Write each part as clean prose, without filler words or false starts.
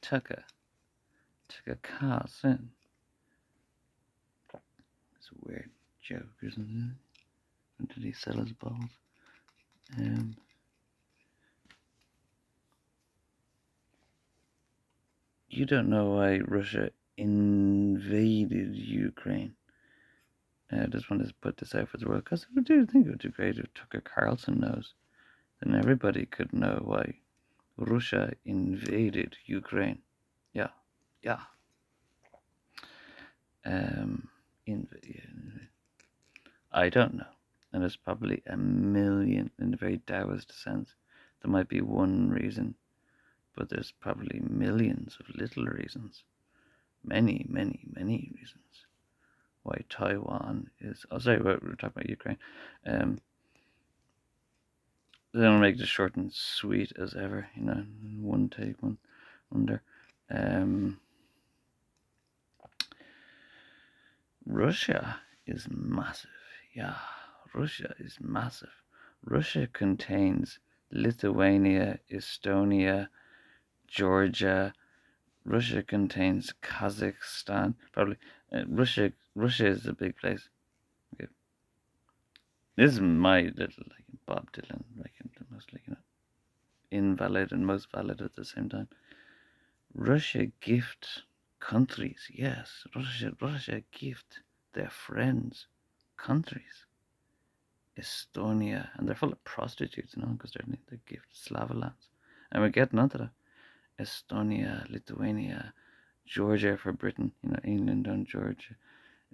Tucker Carlson. It's a weird joke, isn't it? When did he sell his balls? You don't know why Russia invaded Ukraine. I just wanted to put this out for the world because I do think it would be great if Tucker Carlson knows. Then everybody could know why Russia invaded Ukraine. Yeah, yeah. I don't know. And there's probably a million, in a very Taoist sense. There might be one reason, but there's probably millions of little reasons. Many, many, many reasons why Taiwan is. Oh, sorry, we're talking about Ukraine. They don't make this short and sweet as ever, one take, one under. Russia is massive. Yeah, Russia is massive. Russia contains Lithuania, Estonia, Georgia. Russia contains Kazakhstan. Probably Russia is a big place. Okay. This is my little Bob Dylan, mostly invalid and most valid at the same time. Russia gift countries, yes. Russia gift their friends countries. Estonia, and they're full of prostitutes, because they gift Slavalands. And we're getting onto that. Estonia, Lithuania, Georgia for Britain, England and Georgia.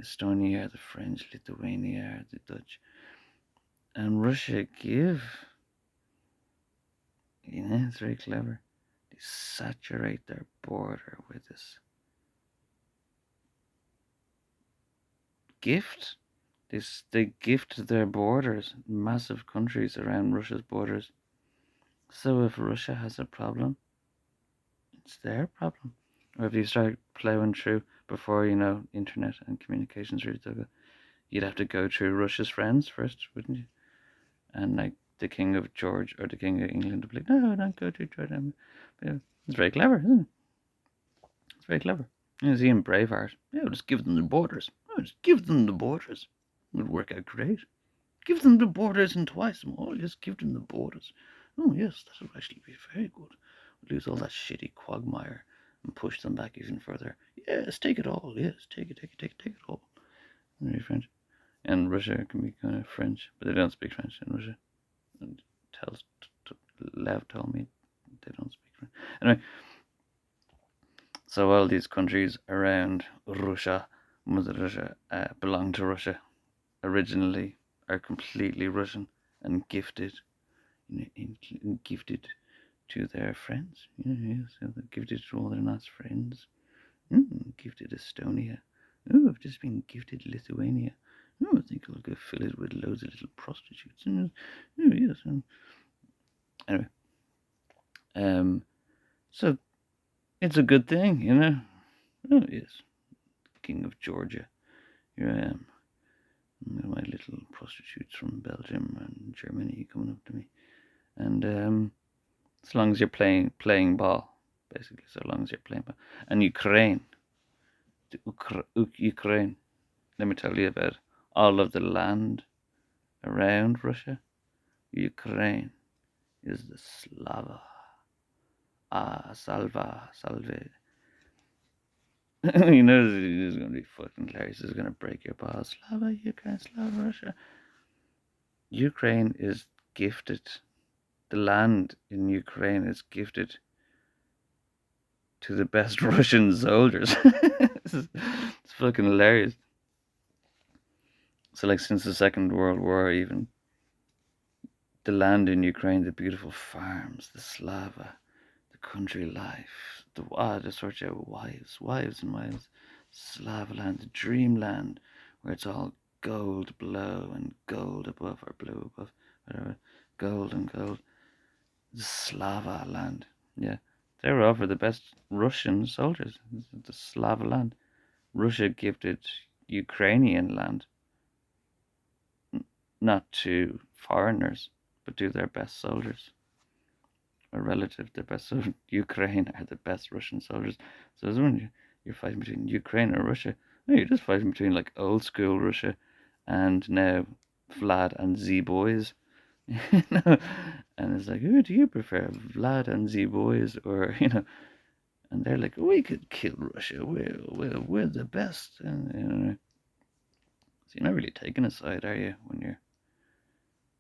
Estonia are the French, Lithuania are the Dutch. And Russia give, it's very clever. They saturate their border with this gift. They gift their borders, massive countries around Russia's borders. So if Russia has a problem, it's their problem. Or if you start plowing through before, internet and communications really took it, you'd have to go through Russia's friends first, wouldn't you? And the King of George or the King of England would be like, no, don't go to Jordan. Yeah, it's very clever, isn't it? It's very clever. You see in Braveheart, yeah, just give them the borders. Just give them the borders. It would work out great. Give them the borders and twice more. Just give them the borders. Oh, yes, that would actually be very good. Lose all that shitty quagmire and push them back even further. Yes, take it all. Yes, take it all. Very French. And Russia can be kind of French, but they don't speak French in Russia. And Lev told me they don't speak French. Anyway, so all these countries around Russia, Mother Russia, belong to Russia originally, are completely Russian and gifted, gifted to their friends. So they're gifted to all their nice friends. Gifted Estonia. Oh, I've just been gifted Lithuania. Oh, I think I'll go fill it with loads of little prostitutes. Oh, yes. Anyway, so it's a good thing, Oh, yes. King of Georgia. Here I am. My little prostitutes from Belgium and Germany coming up to me. And as long as you're playing ball, basically, so long as you're playing ball. And Ukraine, Ukraine, let me tell you about all of the land around Russia. Ukraine is the Slava. Salve. This is going to be fucking hilarious. This is going to break your balls. Slava Ukraine, Slava Russia. Ukraine is gifted. The land in Ukraine is gifted to the best Russian soldiers. It's fucking hilarious. So, since the Second World War, even, the land in Ukraine, the beautiful farms, the Slava, the country life, the sort of wives and wives, Slavaland, the dreamland, where it's all gold below and gold above, or blue above, whatever, gold and gold. The Slava land, yeah. They were offered the best Russian soldiers, the Slava land. Russia gifted Ukrainian land, not to foreigners, but to their best soldiers. a relative, the best. So Ukraine are the best Russian soldiers. So it's when you're fighting between Ukraine or Russia, no, you're just fighting between like old school Russia and now Vlad and Z boys. You know, and it's like, who do you prefer, Vlad and Z boys, or And they're like, we could kill Russia. We're the best. And, so you're not really taking a side, are you? When you're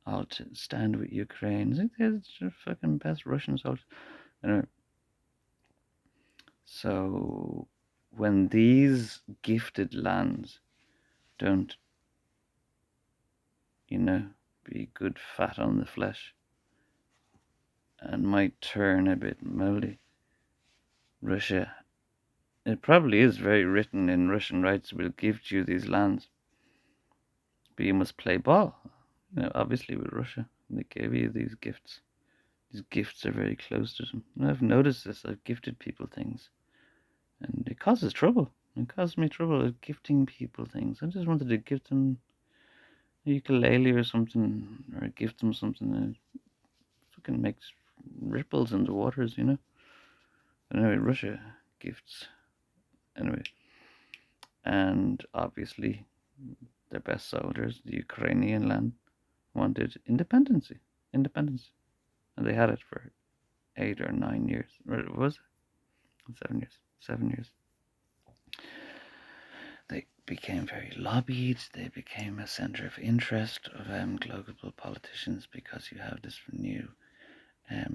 all to stand with Ukraine, it's like they're the fucking best Russian soldiers. Anyway, so when these gifted lands don't, you know, be good fat on the flesh and might turn a bit moldy, Russia, it probably is very written in Russian rights, will give you these lands, but you must play ball. Obviously with Russia, they gave you these gifts. These gifts are very close to them. And I've noticed this. I've gifted people things, and it causes trouble. It caused me trouble at gifting people things. I just wanted to gift them a ukulele or something, or gift them something that fucking makes ripples in the waters. Anyway, Russia gifts. Anyway, and obviously their best soldiers, the Ukrainian land, wanted independence, and they had it for 8 or 9 years. Or was it 7 years? 7 years. They became very lobbied. They became a center of interest of global politicians because you have this new,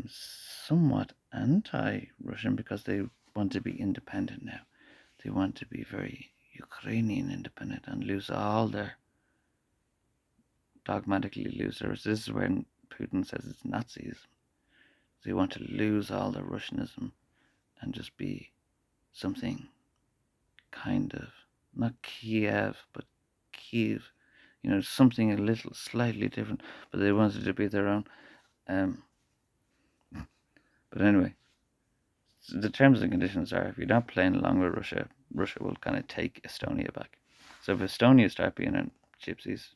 somewhat anti-Russian, because they want to be independent now. They want to be very Ukrainian independent and lose all their dogmatically lose their. This is when Putin says it's Nazism. They want to lose all their Russianism and just be something kind of not Kiev, but Kiev. Something a little slightly different, but they wanted to be their own. Um, but anyway, the terms and conditions are: if you're not playing along with Russia, Russia will kind of take Estonia back. So if Estonia start being in gypsies,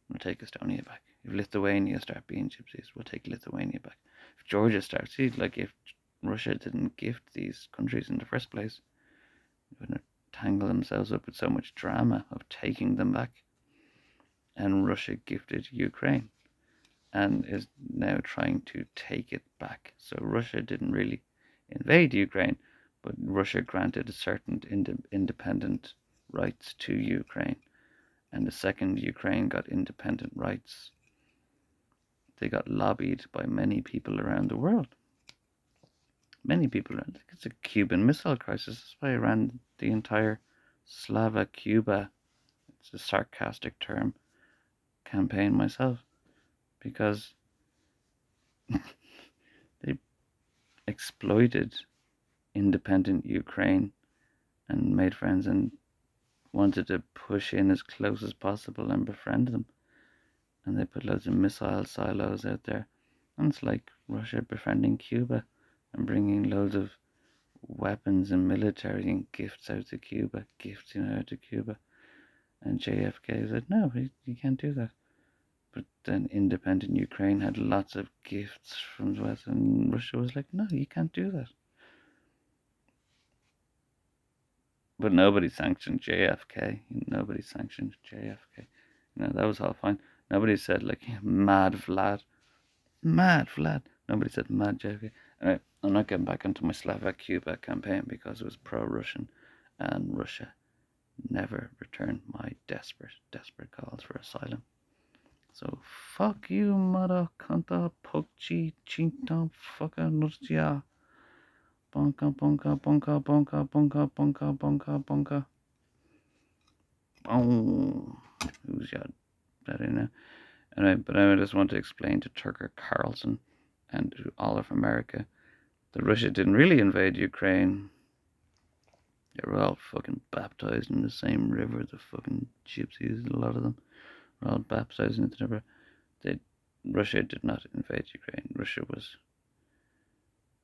we'll take Estonia back. If Lithuania start being gypsies, we'll take Lithuania back. If Georgia starts, see, like if Russia didn't gift these countries in the first place, they wouldn't tangle themselves up with so much drama of taking them back. And Russia gifted Ukraine and is now trying to take it back. So Russia didn't really invade Ukraine, but Russia granted certain independent rights to Ukraine. And the second Ukraine got independent rights, they got lobbied by many people around the world. Many people around. It's a Cuban Missile Crisis. That's why I ran the entire Slava Cuba, it's a sarcastic term, campaign myself. Because they exploited independent Ukraine and made friends and wanted to push in as close as possible and befriend them. And they put loads of missile silos out there. And it's like Russia befriending Cuba and bringing loads of weapons and military and gifts out to Cuba. Out to Cuba. And JFK said, no, you can't do that. But then independent Ukraine had lots of gifts from the West, and Russia was like, no, you can't do that. But nobody sanctioned JFK. Nobody sanctioned JFK. That was all fine. Nobody said, like, mad Vlad. Mad Vlad. Nobody said mad JFK. Anyway, I'm not getting back into my Slovak Cuba campaign because it was pro-Russian, and Russia never returned my desperate calls for asylum. So fuck you, mother cunta pokchi chinta fucka nurtia. Bonka bonka bonka bonka bonka bonka bonka bonka. Boom. Who's got that in there? Anyway, but I just want to explain to Tucker Carlson and to all of America that Russia didn't really invade Ukraine. They were all fucking baptized in the same river. The fucking gypsies, a lot of them were all baptized into the river. Russia did not invade Ukraine. Russia was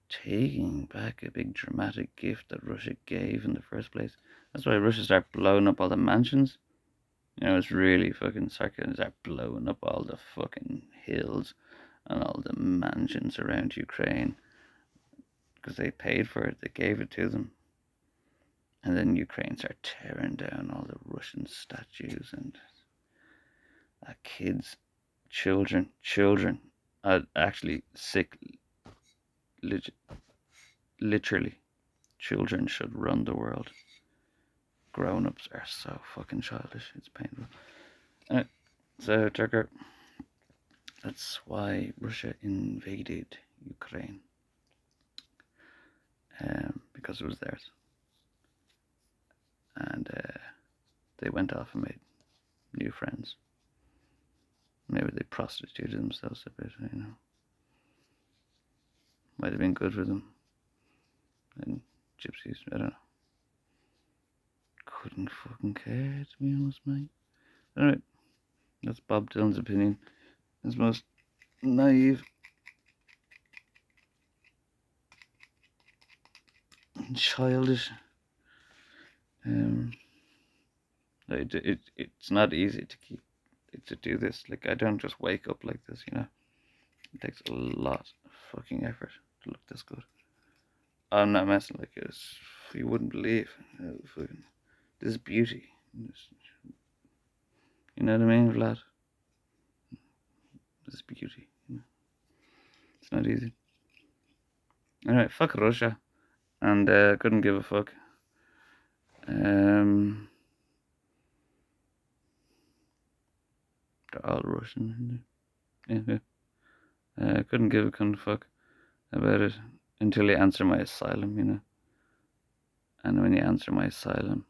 taking back a big dramatic gift that Russia gave in the first place. That's why Russia started blowing up all the mansions. It's really fucking sarcastic. Start blowing up all the fucking hills and all the mansions around Ukraine because they paid for it. They gave it to them. And then Ukraine started tearing down all the Russian statues and kids, children, actually sick, literally, children should run the world. Grown-ups are so fucking childish. It's painful. So, Tucker, that's why Russia invaded Ukraine. Because it was theirs. And they went off and made new friends. Maybe they prostituted themselves a bit, Might have been good for them. And gypsies, I don't know. Couldn't fucking care, to be honest, mate. Alright, that's Bob Dylan's opinion. His most naive and childish. It's not easy to do this. Like, I don't just wake up like this, It takes a lot of fucking effort to look this good. I'm not messing like this. You wouldn't believe fucking this beauty. You know what I mean, Vlad? This beauty. It's not easy. Alright, fuck Russia. And couldn't give a fuck. They're all Russian. Yeah. Couldn't give a cunt fuck about it until you answer my asylum, And when you answer my asylum,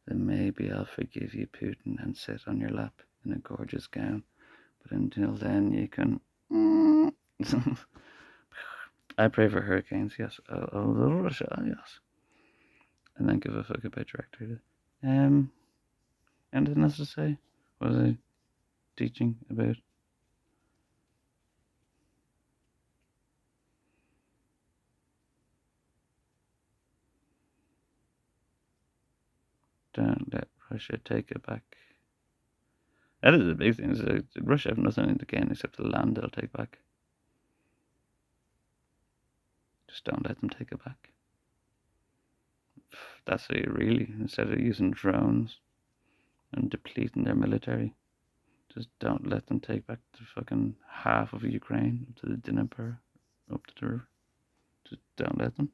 then maybe I'll forgive you, Putin, and sit on your lap in a gorgeous gown. But until then, you can. I pray for hurricanes, yes. Oh, Russia, yes. And then give a fuck about director. Anything else to say? What was I teaching about? Don't let Russia take it back. That is the big thing. Is Russia have nothing to gain except the land they'll take back. Just don't let them take it back. That's it, really. Instead of using drones and depleting their military, just don't let them take back the fucking half of Ukraine up to the Dnieper, up to the river. Just don't let them.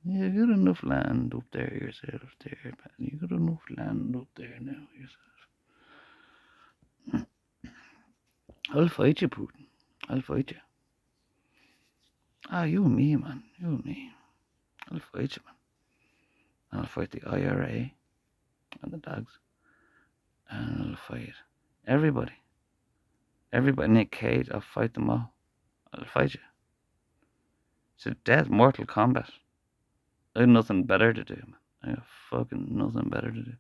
Yeah, you got enough land up there yourself, there, man. You got enough land up there now yourself. I'll fight you, Putin. I'll fight you. You and me, man. You and me. I'll fight you, man. I'll fight the IRA and the dogs. And I'll fight everybody. Everybody, Nick Cage, I'll fight them all. I'll fight you. It's a death, mortal combat. I have nothing better to do, man. I have fucking nothing better to do.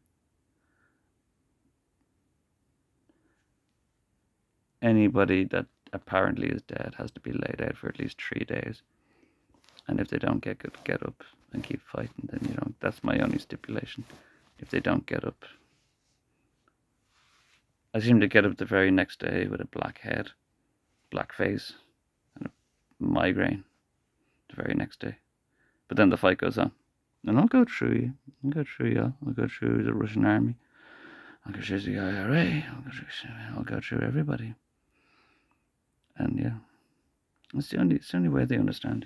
Anybody that apparently is dead has to be laid out for at least 3 days. And if they don't get up and keep fighting, then, that's my only stipulation. If they don't get up. I seem to get up the very next day with a black head, black face, and a migraine the very next day. But then the fight goes on. And I'll go through you. I'll go through the Russian army. I'll go through the IRA. I'll go through everybody. And yeah. It's the only way they understand,